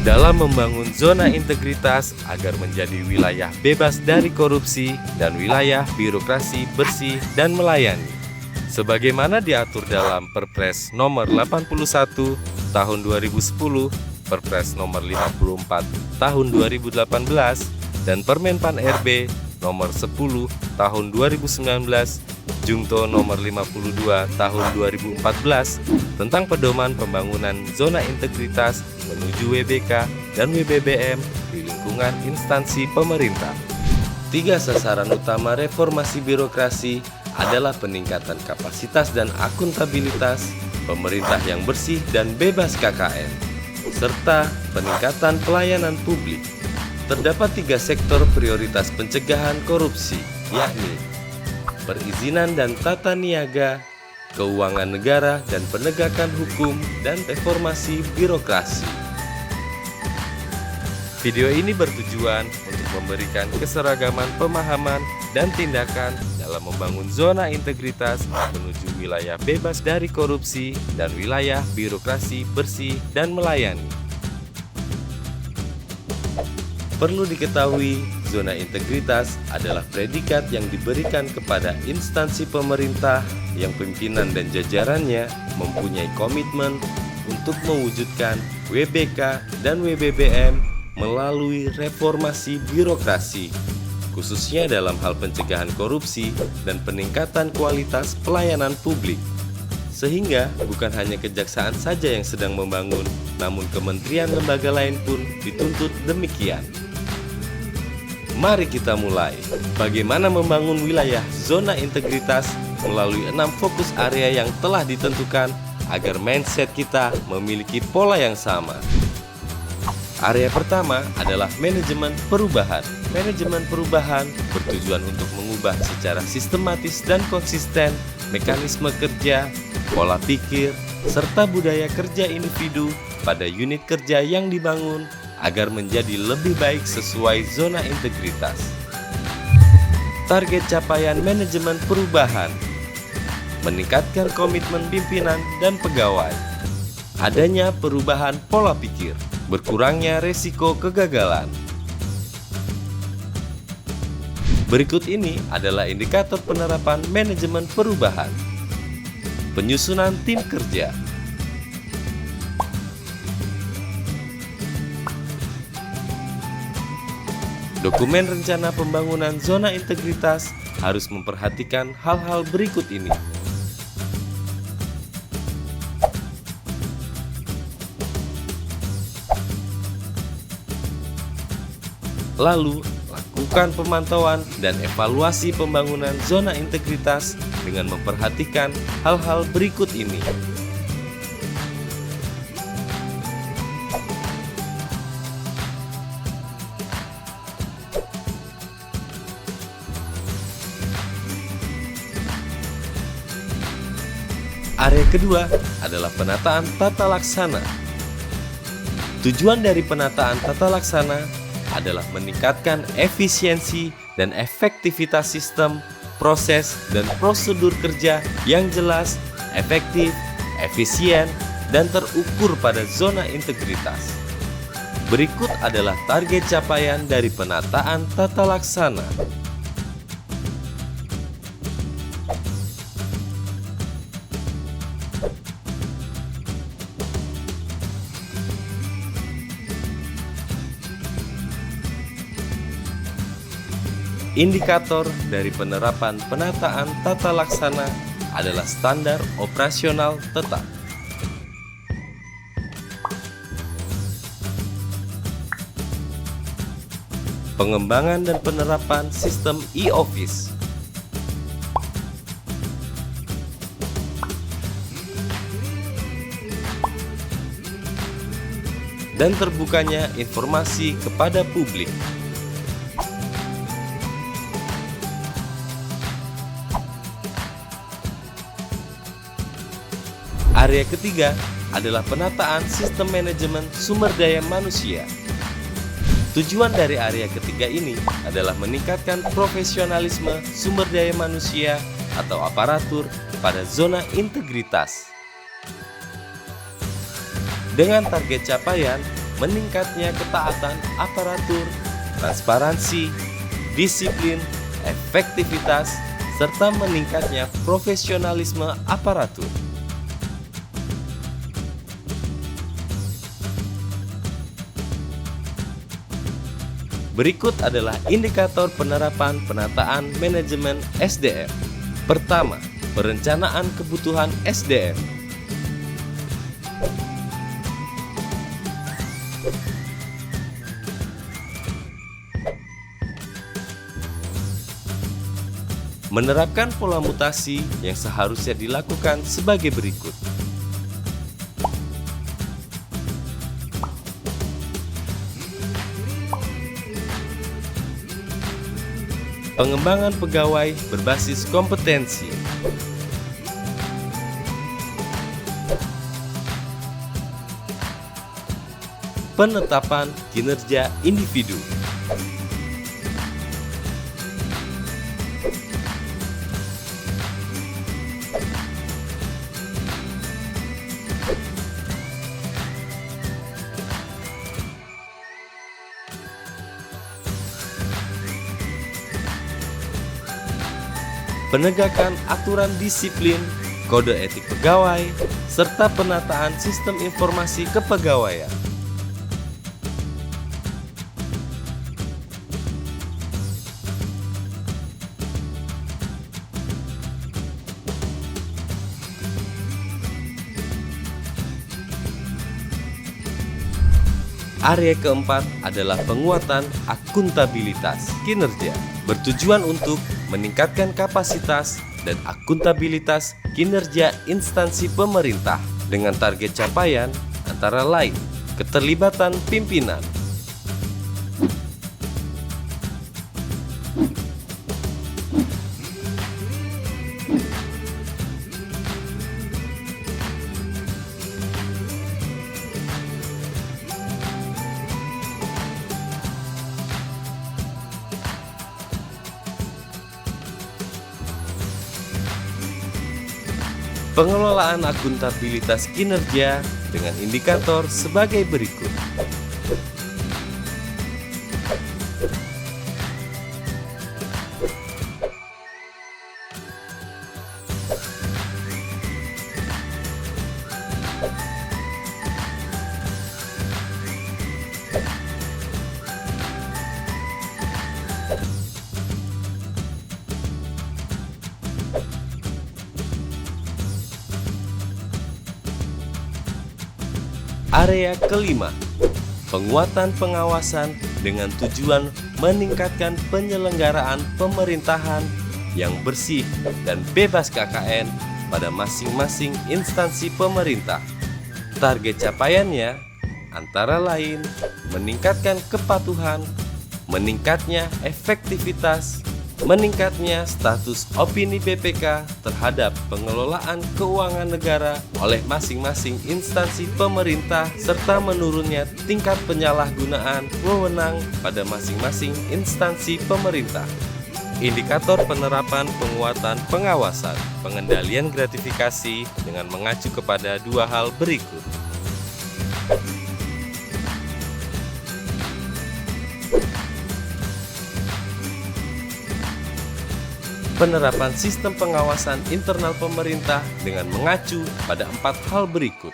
dalam membangun zona integritas agar menjadi wilayah bebas dari korupsi dan wilayah birokrasi bersih dan melayani. Sebagaimana diatur dalam Perpres nomor 81 tahun 2010, Perpres nomor 54 tahun 2018, dan Permenpan RB nomor 10 tahun 2019, Jungto nomor 52 tahun 2014 tentang pedoman pembangunan zona integritas menuju WBK dan WBBM di lingkungan instansi pemerintah. 3 sasaran utama reformasi birokrasi adalah peningkatan kapasitas dan akuntabilitas, pemerintah yang bersih dan bebas KKN, serta peningkatan pelayanan publik. Terdapat 3 sektor prioritas pencegahan korupsi, yakni perizinan dan tata niaga, keuangan negara dan penegakan hukum, dan reformasi birokrasi. Video ini bertujuan untuk memberikan keseragaman pemahaman dan tindakan dalam membangun zona integritas menuju wilayah bebas dari korupsi dan wilayah birokrasi bersih dan melayani. Perlu diketahui, zona integritas adalah predikat yang diberikan kepada instansi pemerintah yang pimpinan dan jajarannya mempunyai komitmen untuk mewujudkan WBK dan WBBM melalui reformasi birokrasi, khususnya dalam hal pencegahan korupsi dan peningkatan kualitas pelayanan publik. Sehingga bukan hanya kejaksaan saja yang sedang membangun, namun kementerian lembaga lain pun dituntut demikian. Mari kita mulai. Bagaimana membangun wilayah zona integritas melalui 6 fokus area yang telah ditentukan agar mindset kita memiliki pola yang sama. Area pertama adalah manajemen perubahan. Manajemen perubahan bertujuan untuk mengubah secara sistematis dan konsisten mekanisme kerja, pola pikir, serta budaya kerja individu pada unit kerja yang dibangun agar menjadi lebih baik sesuai zona integritas. Target capaian manajemen perubahan: meningkatkan komitmen pimpinan dan pegawai, adanya perubahan pola pikir, berkurangnya resiko kegagalan. Berikut ini adalah indikator penerapan manajemen perubahan. Penyusunan tim kerja. Dokumen rencana pembangunan zona integritas harus memperhatikan hal-hal berikut ini. Lalu, lakukan pemantauan dan evaluasi pembangunan zona integritas dengan memperhatikan hal-hal berikut ini. Area kedua adalah penataan tata laksana. Tujuan dari penataan tata laksana adalah meningkatkan efisiensi dan efektivitas sistem, proses, dan prosedur kerja yang jelas, efektif, efisien, dan terukur pada zona integritas. Berikut adalah target capaian dari penataan tata laksana. Indikator dari penerapan penataan tata laksana adalah standar operasional tetap. Pengembangan dan penerapan sistem e-office. Dan terbukanya informasi kepada publik. Area ketiga adalah penataan sistem manajemen sumber daya manusia. Tujuan dari area ketiga ini adalah meningkatkan profesionalisme sumber daya manusia atau aparatur pada zona integritas. Dengan target capaian meningkatnya ketaatan aparatur, transparansi, disiplin, efektivitas, serta meningkatnya profesionalisme aparatur. Berikut adalah indikator penerapan penataan manajemen SDM. Pertama, perencanaan kebutuhan SDM. Menerapkan pola mutasi yang seharusnya dilakukan sebagai berikut. Pengembangan pegawai berbasis kompetensi. Penetapan kinerja individu. Penegakan aturan disiplin, kode etik pegawai, serta penataan sistem informasi kepegawaian. Area keempat adalah penguatan akuntabilitas kinerja, bertujuan untuk meningkatkan kapasitas dan akuntabilitas kinerja instansi pemerintah dengan target capaian antara lain keterlibatan pimpinan, pengelolaan akuntabilitas kinerja dengan indikator sebagai berikut. Area kelima, penguatan pengawasan dengan tujuan meningkatkan penyelenggaraan pemerintahan yang bersih dan bebas KKN pada masing-masing instansi pemerintah. Target capaiannya antara lain meningkatkan kepatuhan, meningkatnya efektivitas, meningkatnya status opini BPK terhadap pengelolaan keuangan negara oleh masing-masing instansi pemerintah serta menurunnya tingkat penyalahgunaan wewenang pada masing-masing instansi pemerintah. Indikator penerapan penguatan pengawasan, pengendalian gratifikasi dengan mengacu kepada dua hal berikut. Penerapan sistem pengawasan internal pemerintah dengan mengacu pada 4 hal berikut.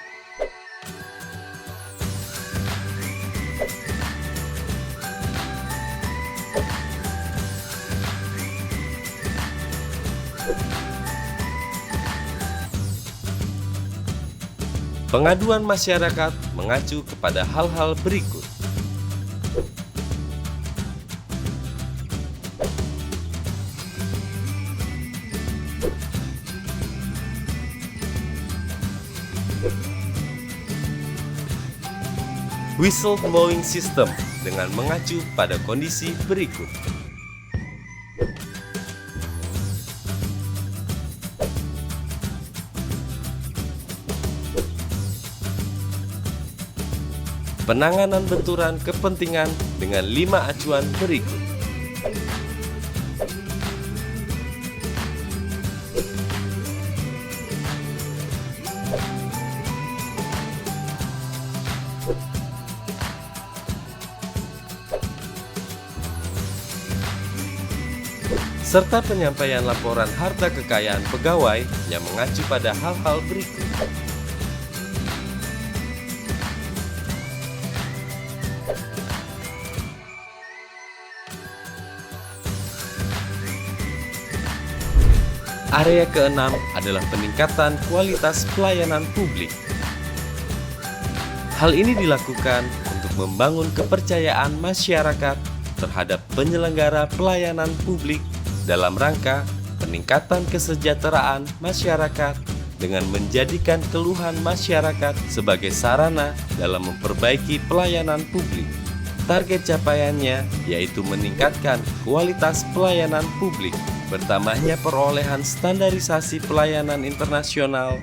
Pengaduan masyarakat mengacu kepada hal-hal berikut. Whistleblowing system dengan mengacu pada kondisi berikut. Penanganan benturan kepentingan dengan 5 acuan berikut. serta penyampaian laporan harta kekayaan pegawai yang mengacu pada hal-hal berikut. Area keenam adalah peningkatan kualitas pelayanan publik. Hal ini dilakukan untuk membangun kepercayaan masyarakat terhadap penyelenggara pelayanan publik dalam rangka peningkatan kesejahteraan masyarakat dengan menjadikan keluhan masyarakat sebagai sarana dalam memperbaiki pelayanan publik. Target capaiannya yaitu meningkatkan kualitas pelayanan publik, bertambahnya perolehan standarisasi pelayanan internasional,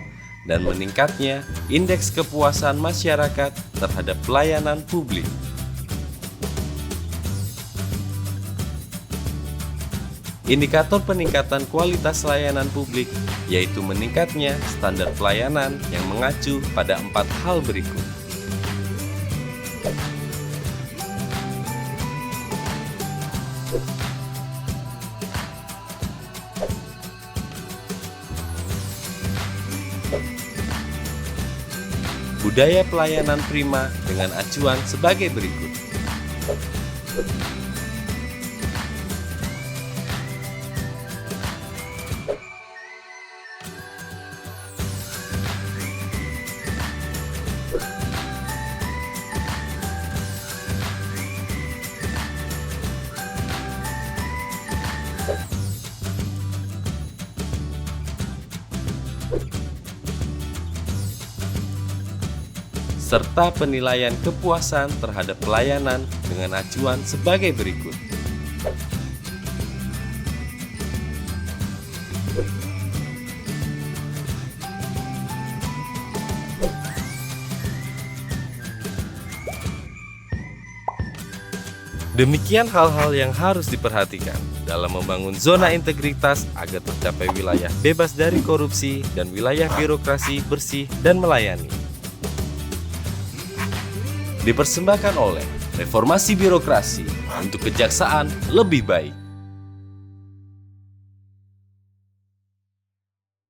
dan meningkatnya indeks kepuasan masyarakat terhadap pelayanan publik. Indikator peningkatan kualitas layanan publik yaitu meningkatnya standar pelayanan yang mengacu pada 4 hal berikut. Budaya pelayanan prima dengan acuan sebagai berikut. Serta penilaian kepuasan terhadap pelayanan dengan acuan sebagai berikut. Demikian hal-hal yang harus diperhatikan dalam membangun zona integritas agar tercapai wilayah bebas dari korupsi dan wilayah birokrasi bersih dan melayani. Dipersembahkan oleh Reformasi Birokrasi untuk kejaksaan lebih baik.